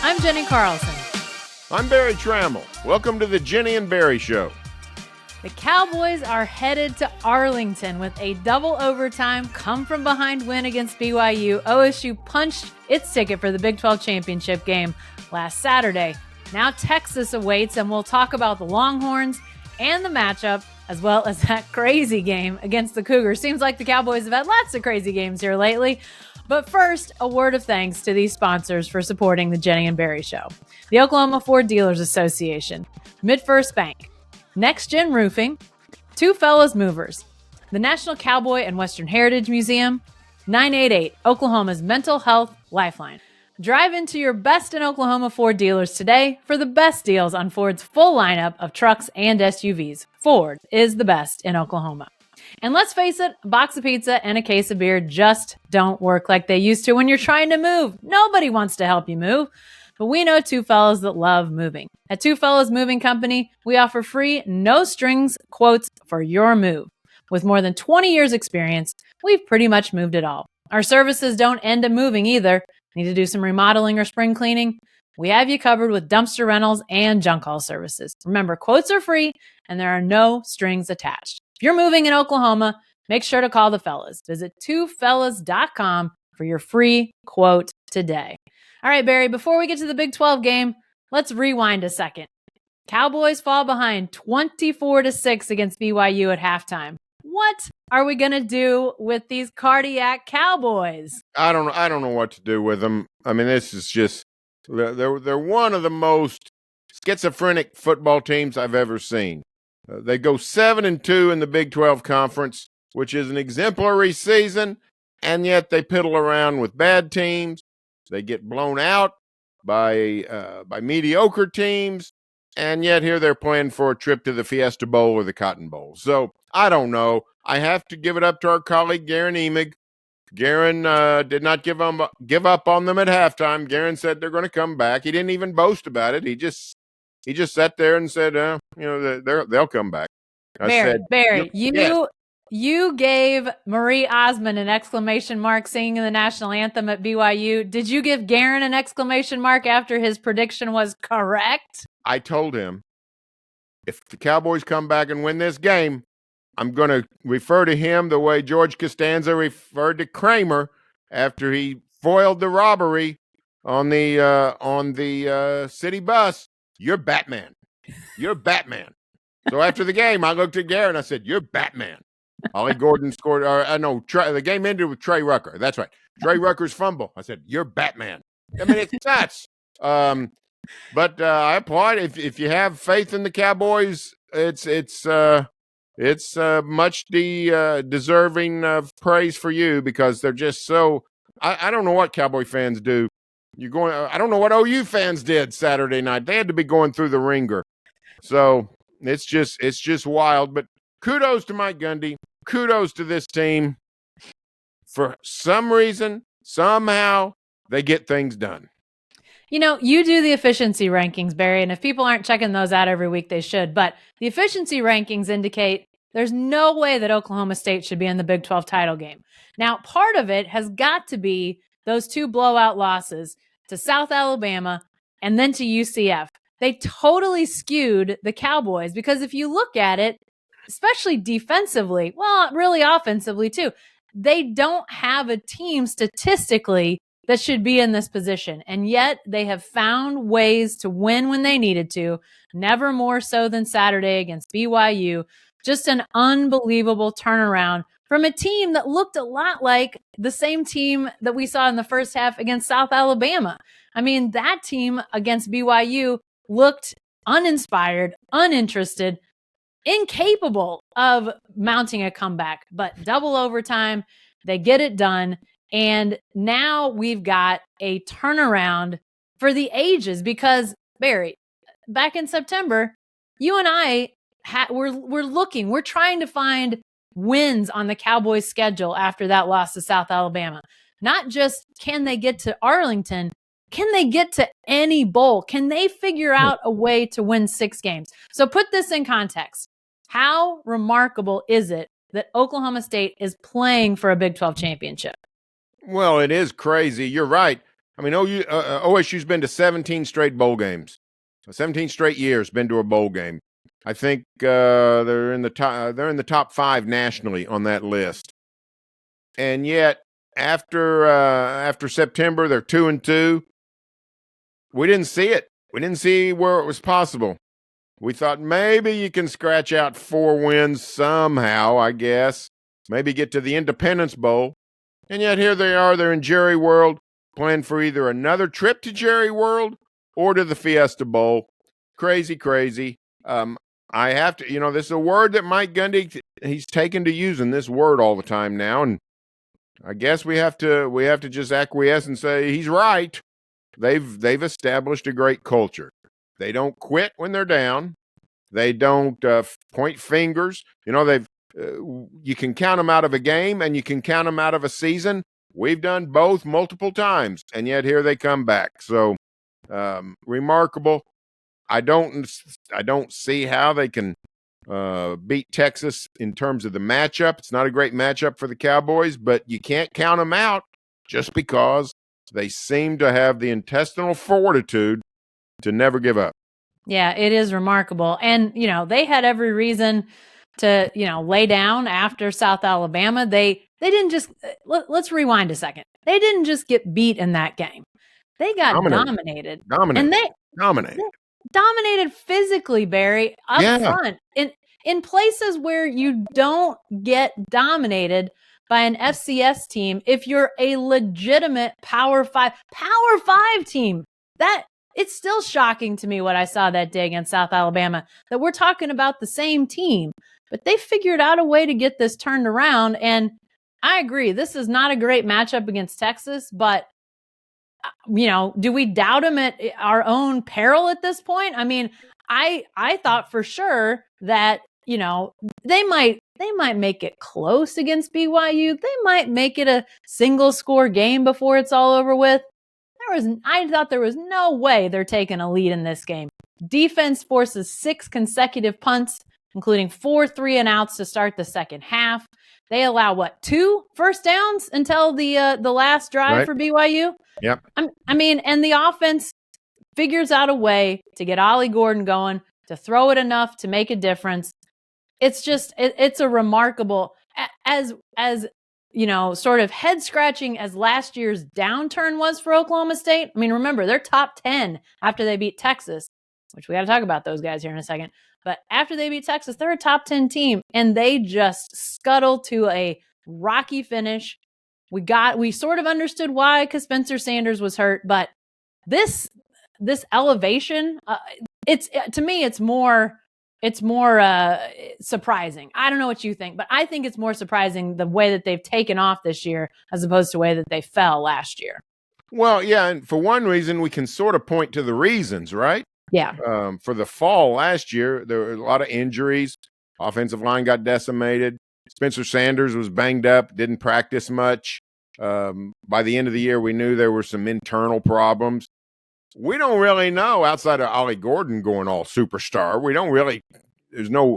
I'm Jenni Carlson. I'm Barry Trammell. Welcome to the Jenni and Berry Show. The Cowboys are headed to Arlington with a double overtime come-from-behind win against BYU. OSU punched its ticket for the Big 12 championship game last Saturday. Now Texas awaits, and we'll talk about the Longhorns and the matchup, as well as that crazy game against the Cougars. Seems like the Cowboys have had lots of crazy games here lately. But first, a word of thanks to these sponsors for supporting the Jenni and Berry Show. The Oklahoma Ford Dealers Association, MidFirst Bank, Next Gen Roofing, Two Fellas Movers, the National Cowboy and Western Heritage Museum, 988, Oklahoma's mental health lifeline. Drive into your best in Oklahoma Ford dealers today for the best deals on Ford's full lineup of trucks and SUVs. Ford is the best in Oklahoma. And let's face it, a box of pizza and a case of beer just don't work like they used to when you're trying to move. Nobody wants to help you move. But we know two fellas that love moving. At Two Fellas Moving Company, we offer free, no-strings quotes for your move. With more than 20 years experience, we've pretty much moved it all. Our services don't end at moving either. Need to do some remodeling or spring cleaning? We have you covered with dumpster rentals and junk haul services. Remember, quotes are free and there are no strings attached. If you're moving in Oklahoma, make sure to call the fellas. Visit twofellas.com for your free quote today. All right, Barry, before we get to the Big 12 game, let's rewind a second. Cowboys fall behind 24-6 against BYU at halftime. What are we going to do with these cardiac Cowboys? I don't know what to do with them. I mean, this is just they're one of the most schizophrenic football teams I've ever seen. They go 7-2 in the Big 12 Conference, which is an exemplary season, and yet they piddle around with bad teams. They get blown out by mediocre teams, and yet here they're playing for a trip to the Fiesta Bowl or the Cotton Bowl. So I don't know. I have to give it up to our colleague Garen Emig. Garen did not give up on them at halftime. Garen said they're going to come back. He didn't even boast about it. He just sat there and said, they'll come back. Barry, you gave Marie Osmond an exclamation mark singing the national anthem at BYU. Did you give Garen an exclamation mark after his prediction was correct? I told him, if the Cowboys come back and win this game, I'm going to refer to him the way George Costanza referred to Kramer after he foiled the robbery on the city bus. You're Batman. You're Batman. So after the game, I looked at Garen and I said, "You're Batman." Ollie Gordon scored. The game ended with Trey Rucker. That's right. Trey Rucker's fumble. I said, "You're Batman." I mean, it's nuts. But I applaud if you have faith in the Cowboys. It's much deserving of praise for you because they're just so. I don't know what Cowboy fans do. I don't know what OU fans did Saturday night. They had to be going through the ringer. So it's just wild. But kudos to Mike Gundy. Kudos to this team. For some reason, somehow, they get things done. You know, you do the efficiency rankings, Barry, and if people aren't checking those out every week, they should. But the efficiency rankings indicate there's no way that Oklahoma State should be in the Big 12 title game. Now, part of it has got to be those two blowout losses to South Alabama and then to UCF. They totally skewed the Cowboys because if you look at it, especially defensively, well, really offensively too, they don't have a team statistically that should be in this position. And yet they have found ways to win when they needed to, never more so than Saturday against BYU. Just an unbelievable turnaround from a team that looked a lot like the same team that we saw in the first half against South Alabama. I mean, that team against BYU looked uninspired, uninterested, incapable of mounting a comeback. But double overtime, they get it done. And now we've got a turnaround for the ages because, Barry, back in September, you and I we're trying to find wins on the Cowboys' schedule after that loss to South Alabama. Not just can they get to Arlington, can they get to any bowl? Can they figure out a way to win 6 games? So put this in context. How remarkable is it that Oklahoma State is playing for a Big 12 championship? Well, it is crazy. You're right. I mean, OSU's been to 17 straight bowl games. 17 straight years been to a bowl game. I think they're in the top. They're in the top 5 nationally on that list. And yet, after September, they're 2-2. We didn't see it. We didn't see where it was possible. We thought maybe you can scratch out 4 wins somehow, I guess. Maybe get to the Independence Bowl. And yet here they are. They're in Jerry World, playing for either another trip to Jerry World or to the Fiesta Bowl. Crazy, crazy. I have to, this is a word that Mike Gundy, he's taken to using this word all the time now. And I guess we have to just acquiesce and say he's right. They've established a great culture. They don't quit when they're down. They don't point fingers. You can count them out of a game and you can count them out of a season. We've done both multiple times, and yet here they come back. So remarkable. I don't see how they can beat Texas in terms of the matchup. It's not a great matchup for the Cowboys, but you can't count them out just because they seem to have the intestinal fortitude to never give up. Yeah, it is remarkable. And, they had every reason to, lay down after South Alabama. They didn't just, let's rewind a second. They didn't just get beat in that game. They got dominated. And they dominated physically, Barry, up front. In places where you don't get dominated by an FCS team, if you're a legitimate Power 5 team, it's still shocking to me what I saw that day against South Alabama, that we're talking about the same team, but they figured out a way to get this turned around. And I agree, this is not a great matchup against Texas, but do we doubt them at our own peril at this point? I mean, I thought for sure that, they might make it close against BYU. They might make it a single score game before it's all over with. I thought there was no way they're taking a lead in this game. Defense forces 6 consecutive punts, including 4 3-and-outs to start the second half. They allow 2 first downs until the last drive for BYU. Yep. And the offense figures out a way to get Ollie Gordon going, to throw it enough to make a difference. It's just it's a remarkable as sort of head scratching as last year's downturn was for Oklahoma State. I mean, remember, they're top 10 after they beat Texas, which we got to talk about those guys here in a second. But after they beat Texas, they're a top 10 team, and they just scuttled to a rocky finish. We sort of understood why, because Spencer Sanders was hurt, but this elevation, to me, it's more surprising. I don't know what you think, but I think it's more surprising the way that they've taken off this year as opposed to the way that they fell last year. Well, yeah, and for one reason, we can sort of point to the reasons, right? Yeah. For the fall last year, there were a lot of injuries. Offensive line got decimated. Spencer Sanders was banged up, didn't practice much. By the end of the year, we knew there were some internal problems. We don't really know, outside of Ollie Gordon going all superstar, we don't really, there's no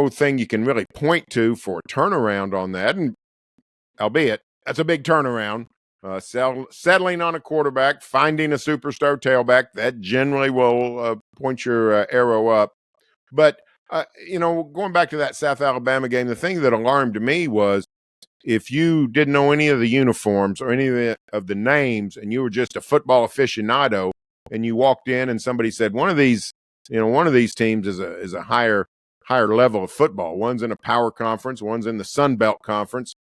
thing you can really point to for a turnaround on that. And albeit, that's a big turnaround. Settling on a quarterback, finding a superstar tailback, that generally will point your arrow up. But, going back to that South Alabama game, the thing that alarmed me was if you didn't know any of the uniforms or any of the names and you were just a football aficionado and you walked in and somebody said, one of these teams is a higher level of football. One's in a power conference, one's in the Sun Belt Conference.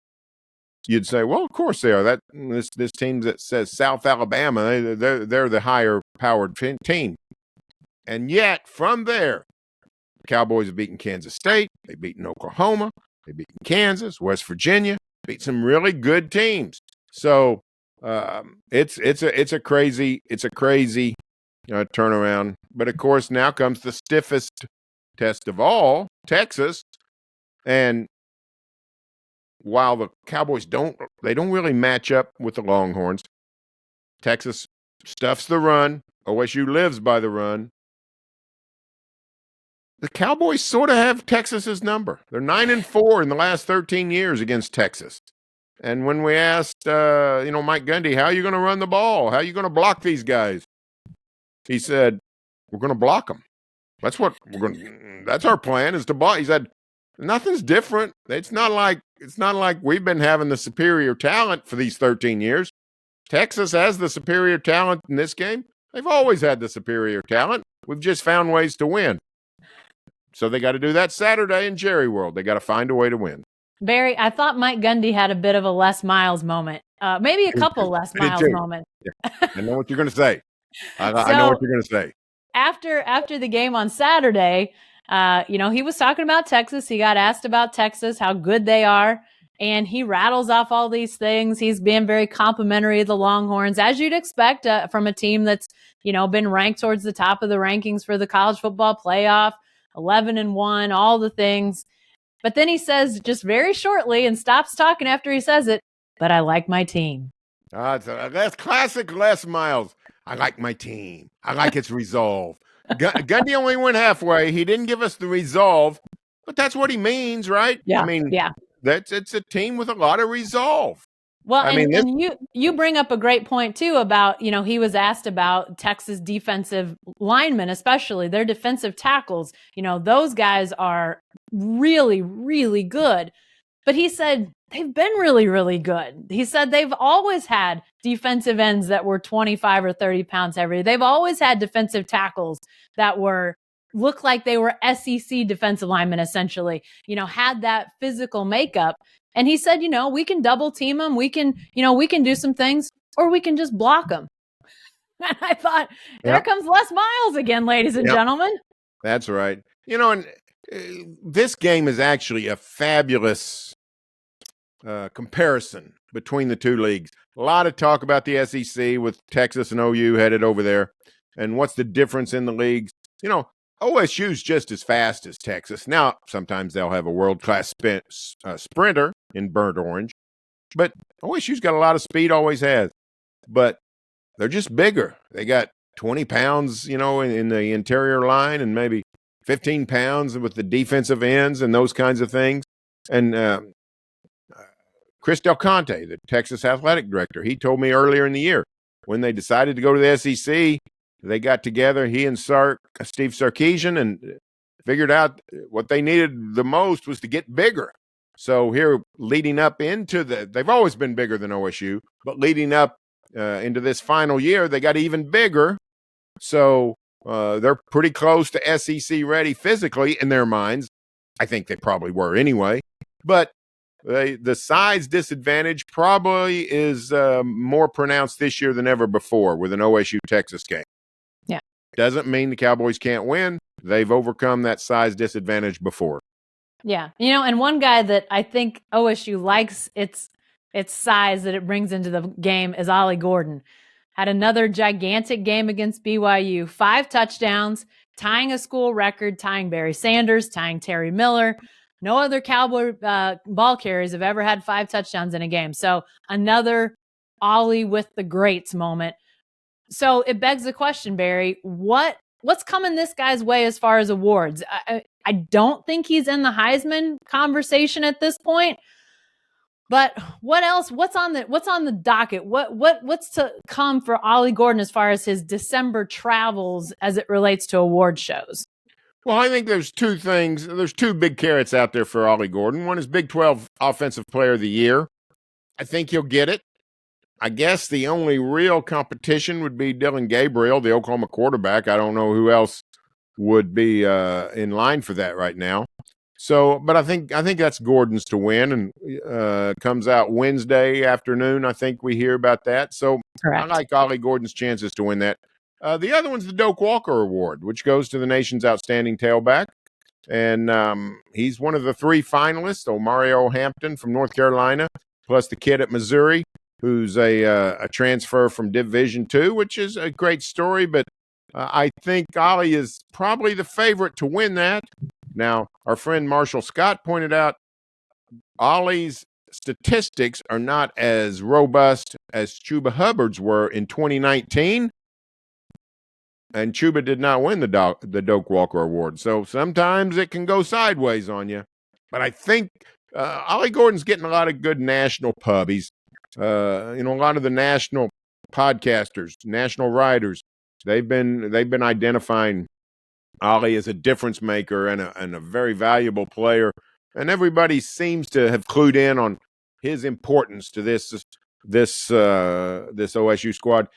You'd say, well, of course they are. This team that says South Alabama, they're the higher powered team. And yet, from there, the Cowboys have beaten Kansas State, they've beaten Oklahoma, they've beaten Kansas, West Virginia, beat some really good teams. So it's a crazy turnaround. But of course, now comes the stiffest test of all, Texas, and while the Cowboys don't really match up with the Longhorns, Texas stuffs the run. OSU lives by the run. The Cowboys sort of have Texas's number. They're 9-4 in the last 13 years against Texas. And when we asked, Mike Gundy, how are you going to run the ball? How are you going to block these guys? He said, we're going to block them. That's what we're going. That's our plan is to block. He said, nothing's different. It's not like we've been having the superior talent for these 13 years. Texas has the superior talent in this game. They've always had the superior talent. We've just found ways to win. So they got to do that Saturday in Jerry World. They got to find a way to win. Barry, I thought Mike Gundy had a bit of a Les Miles moment. Maybe a couple Les Miles moments. Yeah. I know what you're going to say. I know what you're going to say. After the game on Saturday, he was talking about Texas. He got asked about Texas, how good they are. And he rattles off all these things. He's being very complimentary of the Longhorns, as you'd expect from a team that's, been ranked towards the top of the rankings for the college football playoff, 11-1, all the things. But then he says just very shortly and stops talking after he says it, but I like my team. That's classic Les Miles. I like my team. I like its resolve. Gundy only went halfway. He didn't give us the resolve, but that's what he means, right? Yeah. I mean, yeah. It's a team with a lot of resolve. Well, and you bring up a great point, too, about, he was asked about Texas defensive linemen, especially their defensive tackles. Those guys are really, really good. But he said they've been really, really good. He said they've always had defensive ends that were 25 or 30 pounds heavier. They've always had defensive tackles that looked like they were SEC defensive linemen, essentially, had that physical makeup. And he said, we can double team them. We can do some things, or we can just block them. And I thought, there comes Les Miles again, ladies and gentlemen. That's right. And this game is actually a fabulous comparison between the two leagues. A lot of talk about the SEC with Texas and OU headed over there. And what's the difference in the leagues? OSU's just as fast as Texas. Now, sometimes they'll have a world-class sprinter in burnt orange, but OSU's got a lot of speed, always has. But they're just bigger. They got 20 pounds, in the interior line and maybe 15 pounds with the defensive ends and those kinds of things. And Chris Del Conte, the Texas athletic director, he told me earlier in the year when they decided to go to the SEC, they got together, he and Steve Sarkisian, and figured out what they needed the most was to get bigger. So here, leading up into they've always been bigger than OSU, but leading up into this final year, they got even bigger. So they're pretty close to SEC ready physically in their minds. I think they probably were anyway. But the size disadvantage probably is more pronounced this year than ever before with an OSU-Texas game. Yeah. Doesn't mean the Cowboys can't win. They've overcome that size disadvantage before. Yeah. And one guy that I think OSU likes its size that it brings into the game is Ollie Gordon. Had another gigantic game against BYU, 5 touchdowns, tying a school record, tying Barry Sanders, tying Terry Miller. No other Cowboy ball carriers have ever had 5 touchdowns in a game. So another Ollie with the greats moment. So it begs the question, Barry, what's coming this guy's way as far as awards? I don't think he's in the Heisman conversation at this point. But what else? What's on the docket? What's to come for Ollie Gordon as far as his December travels as it relates to award shows? Well, I think there's 2 things. There's 2 big carrots out there for Ollie Gordon. One is Big 12 Offensive Player of the Year. I think he'll get it. I guess the only real competition would be Dillon Gabriel, the Oklahoma quarterback. I don't know who else would be in line for that right now. So, but I think that's Gordon's to win, and comes out Wednesday afternoon. I think we hear about that. So Correct. I like Ollie Gordon's chances to win that. The other one's the Doak Walker Award, which goes to the nation's outstanding tailback. And he's one of the 3 finalists, Mario Hampton from North Carolina, plus the kid at Missouri, who's a transfer from Division II, which is a great story. But I think Ollie is probably the favorite to win that. Now, our friend Marshall Scott pointed out Ollie's statistics are not as robust as Chuba Hubbard's were in 2019. And Chuba did not win the Doak Walker Award. So sometimes it can go sideways on you. But I think Ollie Gordon's getting a lot of good national pub. He's, a lot of the national podcasters, national writers, they've been identifying Ollie as a difference maker and a very valuable player, and everybody seems to have clued in on his importance to this OSU squad.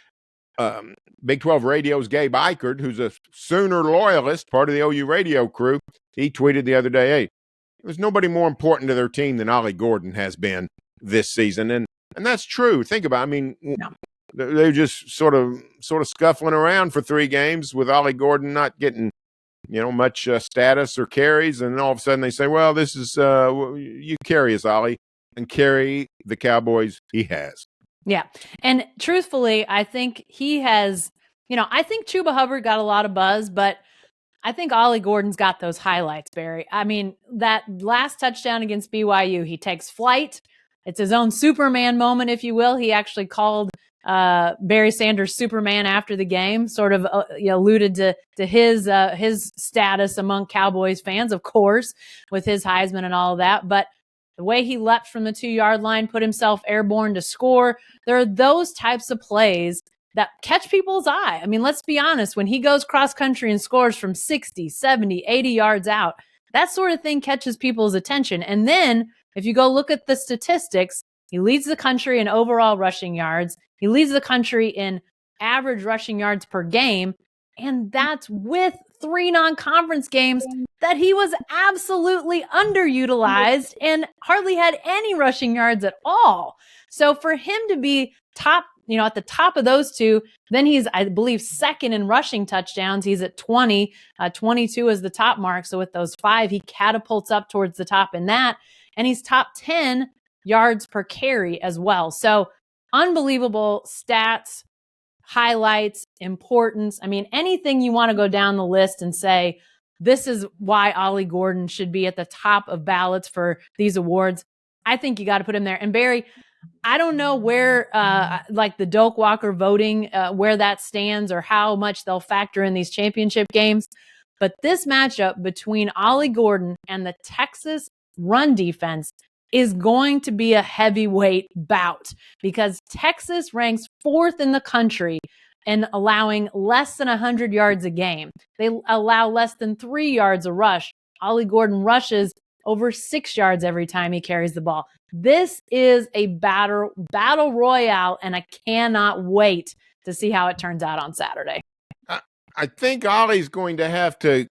Big 12 Radio's Gabe Eichert, who's a Sooner loyalist, part of the OU radio crew, he tweeted the other day, "Hey, there's nobody more important to their team than Ollie Gordon has been this season," and that's true. Think about it. I mean, they're just sort of scuffling around for 3 games with Ollie Gordon not getting much status or carries, and all of a sudden they say, "Well, this is you carry us, Ollie," and carry the Cowboys. He has. Yeah. And truthfully, I think he has, I think Chuba Hubbard got a lot of buzz, but I think Ollie Gordon's got those highlights, Barry. I mean, that last touchdown against BYU, he takes flight. It's his own Superman moment, if you will. He actually called Barry Sanders Superman after the game, sort of alluded to his status among Cowboys fans, of course, with his Heisman and all of that. But the way he leapt from the 2-yard line, put himself airborne to score, there are those types of plays that catch people's eye. I mean, let's be honest, when he goes cross country and scores from 60, 70, 80 yards out, that sort of thing catches people's attention. And then if you go look at the statistics, he leads the country in overall rushing yards. He leads the country in average rushing yards per game. And that's with 3 non-conference games that he was absolutely underutilized and hardly had any rushing yards at all. So for him to be top, at the top of those 2, then he's, I believe, second in rushing touchdowns. He's at 20, 22 is the top mark. So with those 5, he catapults up towards the top in that. And he's top 10 yards per carry as well. So unbelievable stats, highlights, importance. I mean, anything you want to go down the list and say, this is why Ollie Gordon should be at the top of ballots for these awards, I think you got to put him there. And Barry, I don't know where, like the Doak Walker voting, where that stands or how much they'll factor in these championship games. But this matchup between Ollie Gordon and the Texas run defense is going to be a heavyweight bout because Texas ranks 4th in the country in allowing less than 100 yards a game. They allow less than 3 yards a rush. Ollie Gordon rushes over 6 yards every time he carries the ball. This is a battle royale, and I cannot wait to see how it turns out on Saturday. I think Ollie's going to have to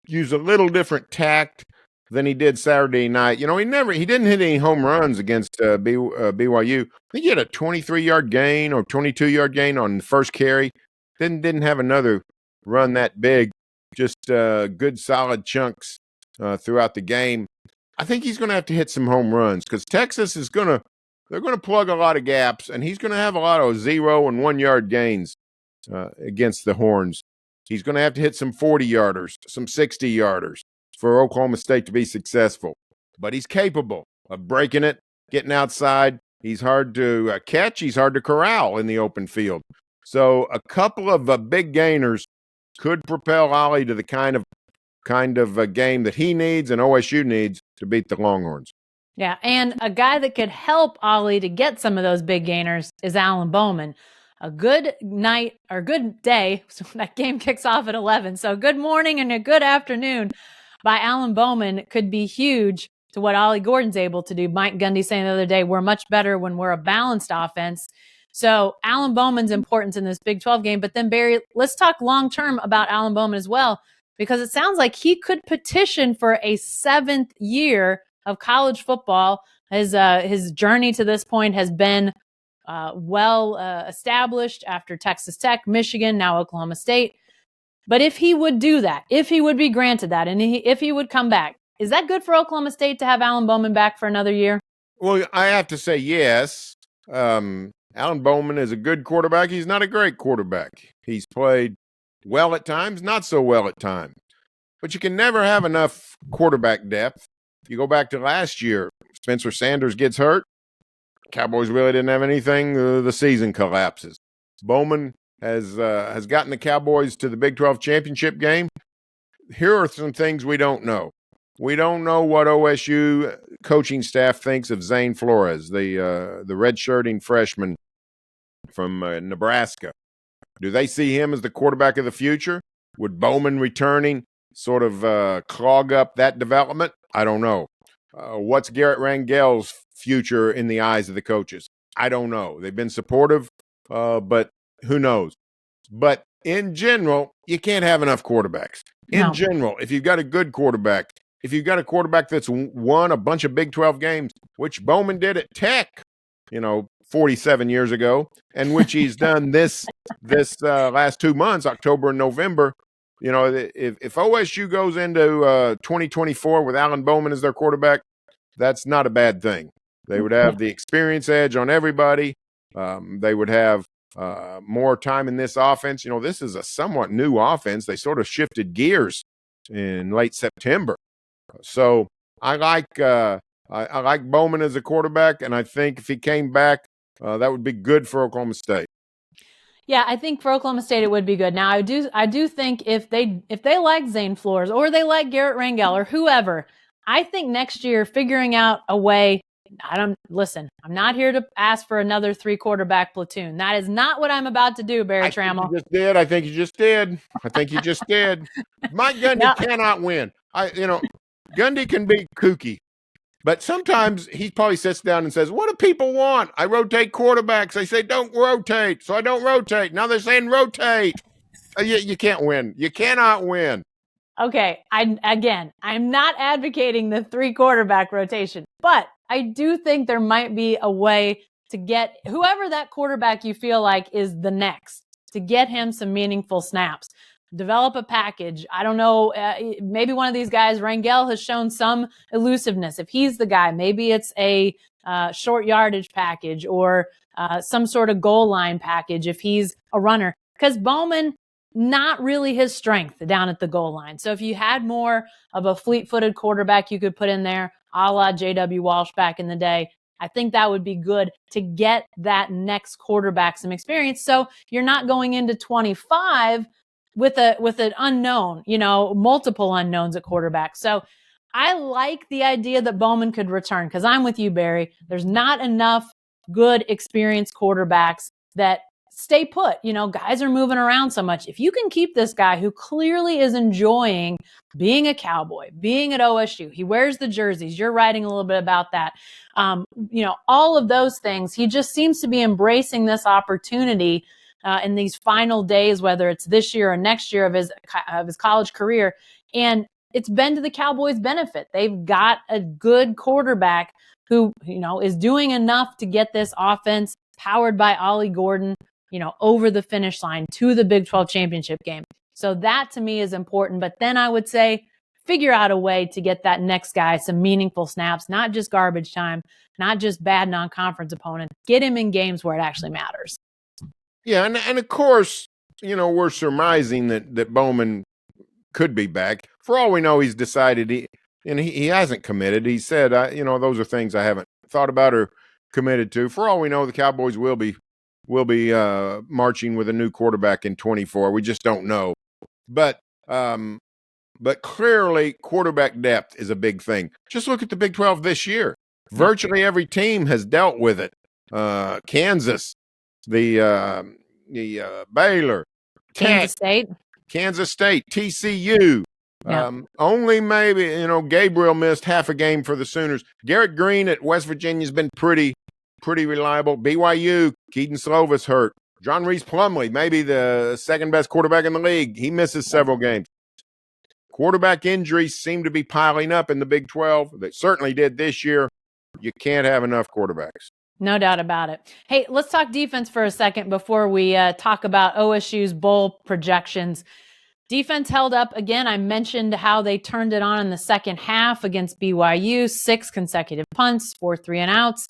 use a little different tact than he did Saturday night. He didn't hit any home runs against BYU. I think he had a 23-yard gain or 22-yard gain on the first carry. Didn't have another run that big. Just good solid chunks throughout the game. I think he's going to have to hit some home runs because Texas they're going to plug a lot of gaps, and he's going to have a lot of 0 and 1 yard gains against the Horns. He's going to have to hit some 40-yarders, some 60-yarders for Oklahoma State to be successful. But he's capable of breaking it, getting outside. He's hard to catch. He's hard to corral in the open field. So a couple of big gainers could propel Ollie to the kind of a game that he needs and OSU needs to beat the Longhorns. Yeah, and a guy that could help Ollie to get some of those big gainers is Alan Bowman. A good night or good day, so that game kicks off at 11. So good morning and a good afternoon by Alan Bowman could be huge to what Ollie Gordon's able to do. Mike Gundy saying the other day, we're much better when we're a balanced offense. So Alan Bowman's importance in this Big 12 game. But then, Barry, let's talk long-term about Alan Bowman as well, because it sounds like he could petition for a 7th year of college football. His journey to this point has been established after Texas Tech, Michigan, now Oklahoma State. But if he would do that, if he would be granted that, and if he would come back, is that good for Oklahoma State to have Alan Bowman back for another year? Well, I have to say yes. Alan Bowman is a good quarterback. He's not a great quarterback. He's played well at times, not so well at times. But you can never have enough quarterback depth. If you go back to last year, Spencer Sanders gets hurt. Cowboys really didn't have anything. The season collapses. Bowman has gotten the Cowboys to the Big 12 championship game. Here are some things we don't know. We don't know what OSU coaching staff thinks of Zane Flores, the redshirting freshman from Nebraska. Do they see him as the quarterback of the future? Would Bowman returning sort of clog up that development? I don't know. What's Garrett Rangel's future in the eyes of the coaches? I don't know. They've been supportive, but who knows? But in general, you can't have enough quarterbacks. In general, if you've got a good quarterback, if you've got a quarterback that's won a bunch of Big 12 games, which Bowman did at Tech, 47 years ago, and which he's done this last 2 months, October and November. If OSU goes into 2024 with Alan Bowman as their quarterback, that's not a bad thing. They would have the experience edge on everybody. They would have more time in this offense. This is a somewhat new offense. They sort of shifted gears in late September. So I like Bowman as a quarterback, and I think if he came back, that would be good for Oklahoma State. Yeah, I think for Oklahoma State it would be good. Now, I do think if they like Zane Flores or they like Garrett Rangel or whoever, I think next year figuring out a way. I'm not here to ask for another 3-quarterback platoon. That is not what I'm about to do, Barry Trammell. I think you just did. Mike Gundy cannot win. Gundy can be kooky, but sometimes he probably sits down and says, what do people want? I rotate quarterbacks. They say, don't rotate. So I don't rotate. Now they're saying rotate. You can't win. You cannot win. Okay. I'm not advocating the 3-quarterback rotation, but I do think there might be a way to get whoever that quarterback you feel like is the next, to get him some meaningful snaps. Develop a package. I don't know. Maybe one of these guys, Rangel, has shown some elusiveness. If he's the guy, maybe it's a short yardage package or some sort of goal line package if he's a runner. Because Bowman, not really his strength down at the goal line. So if you had more of a fleet-footed quarterback you could put in there, a la J.W. Walsh back in the day, I think that would be good to get that next quarterback some experience. So you're not going into 25 with an unknown, multiple unknowns at quarterback. So I like the idea that Bowman could return because I'm with you, Barry. There's not enough good, experienced quarterbacks that stay put. Guys are moving around so much. If you can keep this guy who clearly is enjoying being a Cowboy, being at OSU, he wears the jerseys. You're writing a little bit about that. All of those things. He just seems to be embracing this opportunity in these final days, whether it's this year or next year of his college career. And it's been to the Cowboys' benefit. They've got a good quarterback who, is doing enough to get this offense powered by Ollie Gordon, over the finish line to the Big 12 championship game. So that to me is important. But then I would say figure out a way to get that next guy some meaningful snaps, not just garbage time, not just bad non-conference opponent. Get him in games where it actually matters. Yeah, and of course, we're surmising that Bowman could be back. For all we know, he's decided he hasn't committed. He said, those are things I haven't thought about or committed to. For all we know, the Cowboys will be marching with a new quarterback in 24. We just don't know. But clearly, quarterback depth is a big thing. Just look at the Big 12 this year. Virtually every team has dealt with it. Kansas, the Baylor, Kansas State, TCU. Yeah. Only maybe, Gabriel missed half a game for the Sooners. Garrett Green at West Virginia has been pretty reliable. BYU, Keaton Slovis hurt. John Reese Plumlee, maybe the second best quarterback in the league. He misses several games. Quarterback injuries seem to be piling up in the Big 12. They certainly did this year. You can't have enough quarterbacks. No doubt about it. Hey, let's talk defense for a second before we talk about OSU's bowl projections. Defense held up. Again, I mentioned how they turned it on in the second half against BYU. 6 consecutive punts, 4 3-and-outs.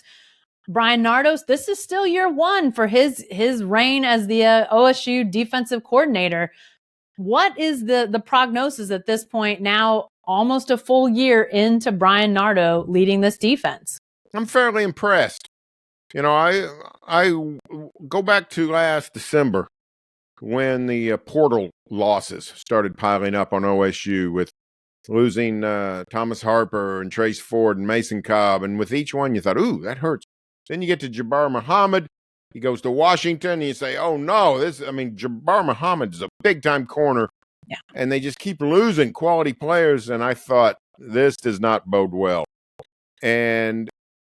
Brian Nardos, this is still year 1 for his reign as the OSU defensive coordinator. What is the prognosis at this point now, almost a full year into Brian Nardo leading this defense? I'm fairly impressed. I go back to last December when the portal losses started piling up on OSU with losing Thomas Harper and Trace Ford and Mason Cobb. And with each one, you thought, ooh, that hurts. Then you get to Jabbar Muhammad. He goes to Washington, and you say, oh, no. Jabbar Muhammad is a big-time corner. Yeah. And they just keep losing quality players. And I thought, this does not bode well. And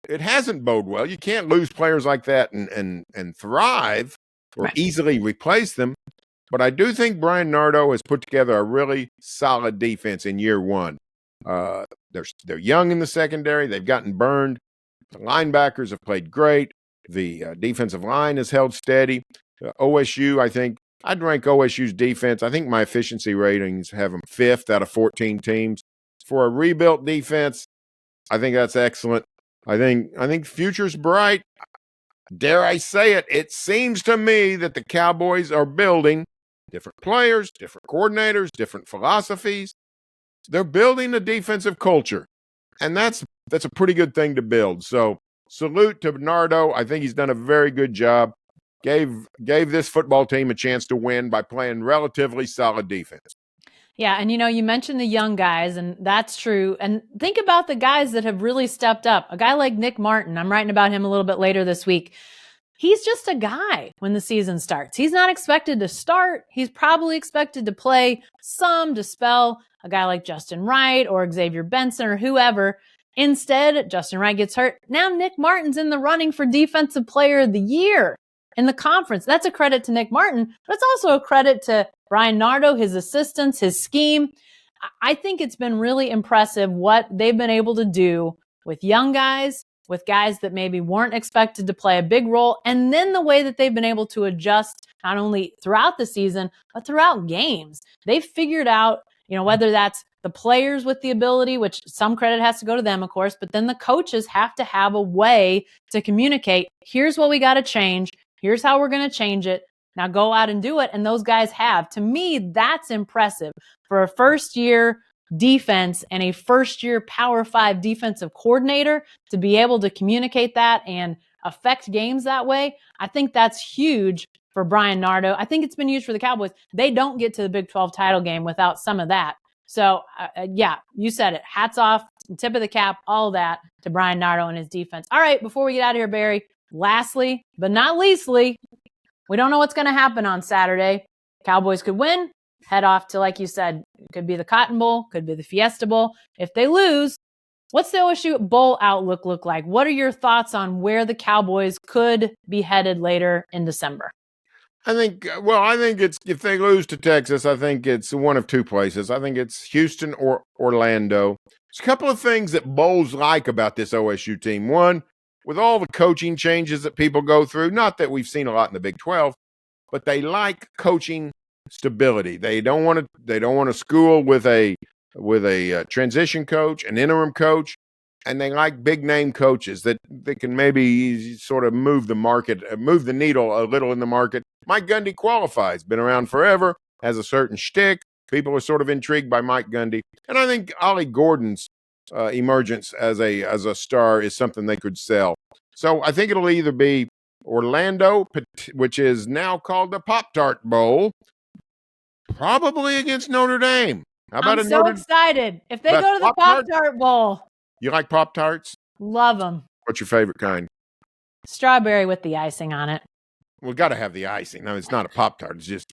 it hasn't bode well. You can't lose players like that and thrive or easily replace them. But I do think Brian Nardo has put together a really solid defense in year one. They're young in the secondary. They've gotten burned. The linebackers have played great. The defensive line has held steady. OSU, I think, I'd rank OSU's defense. I think my efficiency ratings have them 5th out of 14 teams. For a rebuilt defense, I think that's excellent. I think future's bright. Dare I say it, it seems to me that the Cowboys are building different players, different coordinators, different philosophies. They're building a defensive culture, and that's a pretty good thing to build. So salute to Bernardo. I think he's done a very good job. Gave this football team a chance to win by playing relatively solid defense. Yeah, and you mentioned the young guys, and that's true. And think about the guys that have really stepped up. A guy like Nick Martin, I'm writing about him a little bit later this week. He's just a guy when the season starts. He's not expected to start. He's probably expected to play some to spell a guy like Justin Wright or Xavier Benson or whoever. Instead, Justin Wright gets hurt. Now Nick Martin's in the running for Defensive Player of the Year in the conference. That's a credit to Nick Martin, but it's also a credit to Brian Nardo, his assistants, his scheme. I think it's been really impressive what they've been able to do with young guys, with guys that maybe weren't expected to play a big role, and then the way that they've been able to adjust not only throughout the season, but throughout games. They've figured out, whether that's the players with the ability, which some credit has to go to them, of course, but then the coaches have to have a way to communicate, here's what we got to change, here's how we're going to change it, now go out and do it, and those guys have. To me, that's impressive for a first-year defense and a first-year Power 5 defensive coordinator to be able to communicate that and affect games that way. I think that's huge for Brian Nardo. I think it's been huge for the Cowboys. They don't get to the Big 12 title game without some of that. So, yeah, you said it. Hats off, tip of the cap, all that to Brian Nardo and his defense. All right, before we get out of here, Barry, lastly, but not leastly, we don't know what's going to happen on Saturday. Cowboys could win, head off to, like you said, it could be the Cotton Bowl, could be the Fiesta Bowl. If they lose, what's the OSU Bowl outlook look like? What are your thoughts on where the Cowboys could be headed later in December? I think it's, if they lose to Texas, I think it's one of two places. I think it's Houston or Orlando. There's a couple of things that Bowles like about this OSU team. One, with all the coaching changes that people go through, not that we've seen a lot in the Big 12, but they like coaching stability. They don't want to school with a transition coach, an interim coach, and they like big name coaches that can maybe sort of move the needle a little in the market. Mike Gundy qualifies, been around forever, has a certain shtick. People are sort of intrigued by Mike Gundy, and I think Ollie Gordon's emergence as a star is something they could sell. So I think it'll either be Orlando, which is now called the Pop-Tart Bowl, probably against Notre Dame. How about I'm so excited. If they go to the Pop-Tart Bowl. You like Pop-Tarts? Love them. What's your favorite kind? Strawberry with the icing on it. We've got to have the icing. No, it's not a Pop-Tart. It's just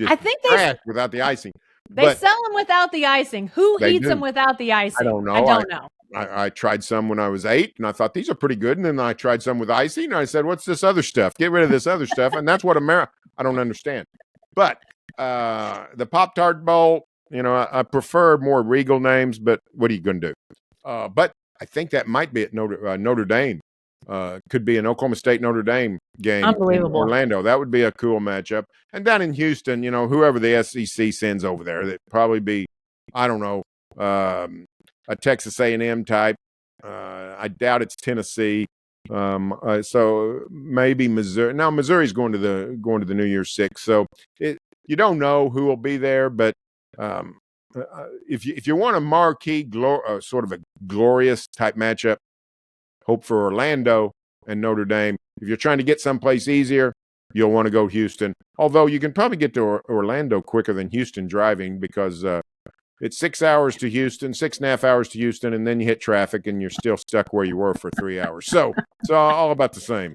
I think trash without the icing. They sell them without the icing. Who eats them without the icing? I don't know. I tried some when I was 8, and I thought, these are pretty good. And then I tried some with icing, and I said, what's this other stuff? Get rid of this other stuff. And that's what I don't understand. But the Pop-Tart Bowl, I prefer more regal names, but what are you going to do? But I think that might be at Notre Dame. Could be an Oklahoma State Notre Dame game. Unbelievable. In Orlando. That would be a cool matchup. And down in Houston, whoever the SEC sends over there, that'd probably be, I don't know, a Texas A&M type. I doubt it's Tennessee. So maybe Missouri. Now Missouri's going to the New Year's Six. So you don't know who will be there, but if you want a marquee, sort of a glorious type matchup, hope for Orlando and Notre Dame. If you're trying to get someplace easier, you'll want to go Houston. Although you can probably get to Orlando quicker than Houston driving because It's 6 hours to Houston, 6.5 hours to Houston, and then you hit traffic and you're still stuck where you were for 3 hours. So it's all about the same.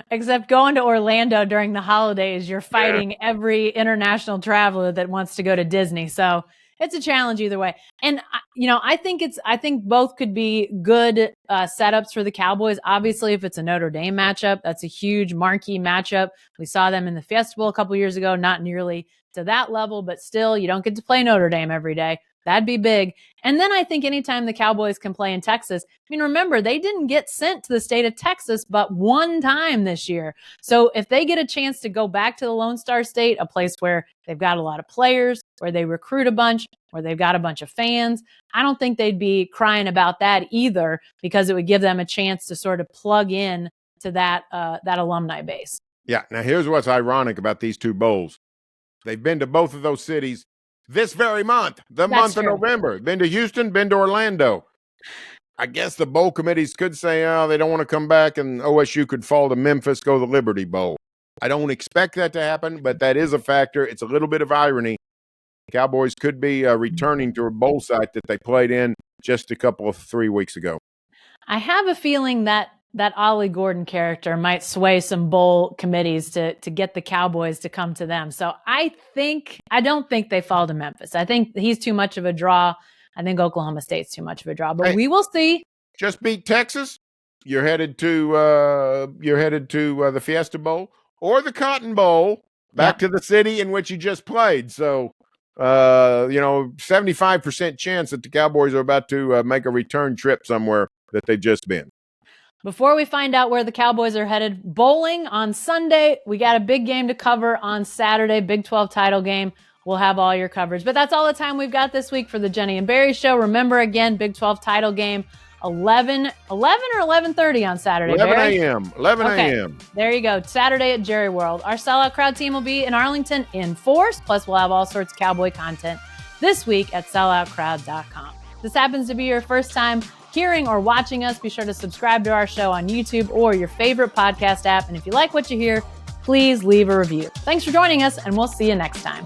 Except going to Orlando during the holidays, you're fighting every international traveler that wants to go to Disney. So it's a challenge either way. And, I think both could be good setups for the Cowboys. Obviously, if it's a Notre Dame matchup, that's a huge marquee matchup. We saw them in the Fiesta Bowl a couple years ago, not nearly to that level, but still, you don't get to play Notre Dame every day. That'd be big. And then I think anytime the Cowboys can play in Texas, remember, they didn't get sent to the state of Texas but one time this year. So if they get a chance to go back to the Lone Star State, a place where they've got a lot of players, where they recruit a bunch, where they've got a bunch of fans, I don't think they'd be crying about that either, because it would give them a chance to sort of plug in to that alumni base. Yeah. Now, here's what's ironic about these two bowls. They've been to both of those cities this very month, month of November. Been to Houston, been to Orlando. I guess the bowl committees could say, they don't want to come back, and OSU could fall to Memphis, go to the Liberty Bowl. I don't expect that to happen, but that is a factor. It's a little bit of irony. Cowboys could be returning to a bowl site that they played in just 3 weeks ago. I have a feeling that Ollie Gordon character might sway some bowl committees to get the Cowboys to come to them. So I don't think they fall to Memphis. I think he's too much of a draw. I think Oklahoma State's too much of a draw, but we will see. Just beat Texas. You're headed to the Fiesta Bowl or the Cotton Bowl, back to the city in which you just played. So 75% chance that the Cowboys are about to make a return trip somewhere that they've just been. Before we find out where the Cowboys are headed, bowling on Sunday. We got a big game to cover on Saturday, Big 12 title game. We'll have all your coverage. But that's all the time we've got this week for the Jenni and Berry Show. Remember, again, Big 12 title game, 11 or 11:30 on Saturday. 11 a.m. 11 a.m. There you go. Saturday at Jerry World. Our Sellout Crowd team will be in Arlington in force. Plus, we'll have all sorts of Cowboy content this week at selloutcrowd.com. This happens to be your first time hearing or watching us, be sure to subscribe to our show on YouTube or your favorite podcast app. And if you like what you hear, please leave a review. Thanks for joining us, and we'll see you next time.